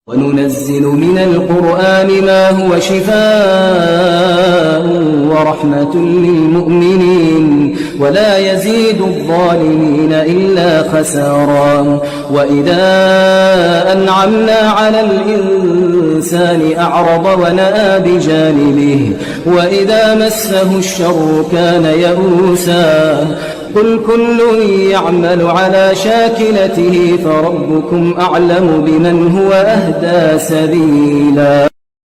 وننزل من القرآن ما هو شفاء ورحمة للمؤمنين ولا يزيد الظالمين إلا خسارا. وإذا أنعمنا على الإنسان أعرض ونأى بجانبه وإذا مسه الشر كان يئوسا. قل كل يعمل على شاكلته فربكم أعلم بمن هو أهدى سبيلا.